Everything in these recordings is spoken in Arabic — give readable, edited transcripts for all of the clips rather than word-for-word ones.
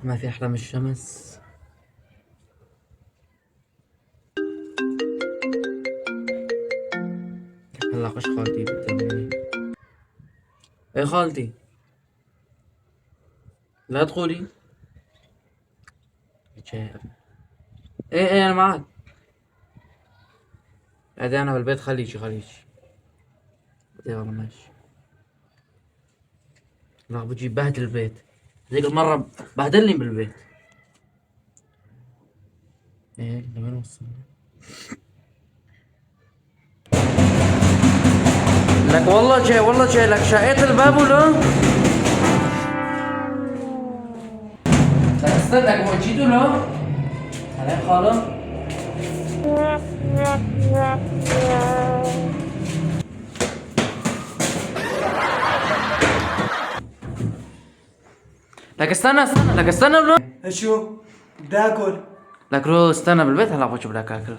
ما في أحلى من الشمس. هلا خش خالتي بتمني. ايه خالتي، لا تقولي. ايه ايه انا معك. ادي انا بالبيت، خليكي. يلا ماشي. لا بجيب بهدل البيت، ذيك المرة بهدلني بالبيت. ايه لوين وصلنا؟ لك والله جاي لك شقيت الباب ولا؟ لك استنى هو جيت ولا؟ عليك خاله؟ لك استنى ولا؟ شو بدي اكل. لك رو استنى بالبيت، هلا بجيب لك اكل.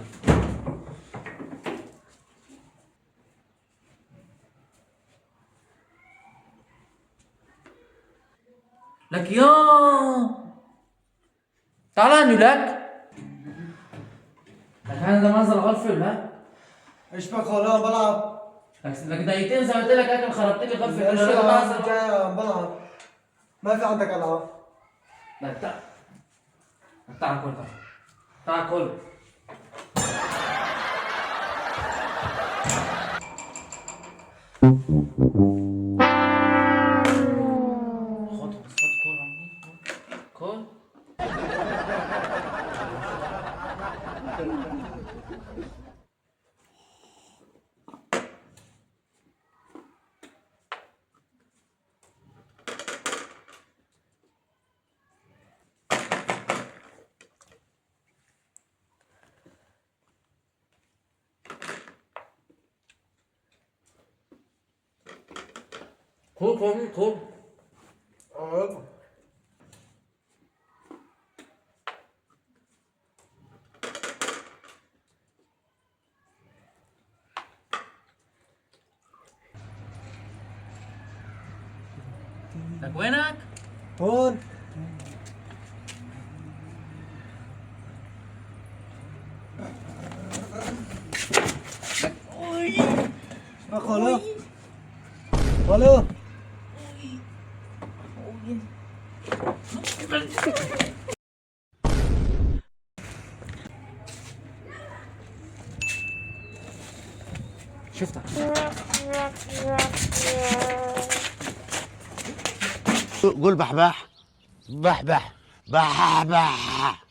لك يا تعال اني لك هذا منظر غرفة ولا؟ ايش بك هون؟ أنا بلعب. لك دقيقتين سويت لك اكل، خربت لي غرفة. ايش بك؟ جاي عم بلعب. ما في عندك العاب. لا تعال، تعال كل، تعال كل. خد كل عمي، كل. كل. لك وينك؟ هون. ايش بك هون؟ الو. شفتها. قول بحبح بحبح بحبح.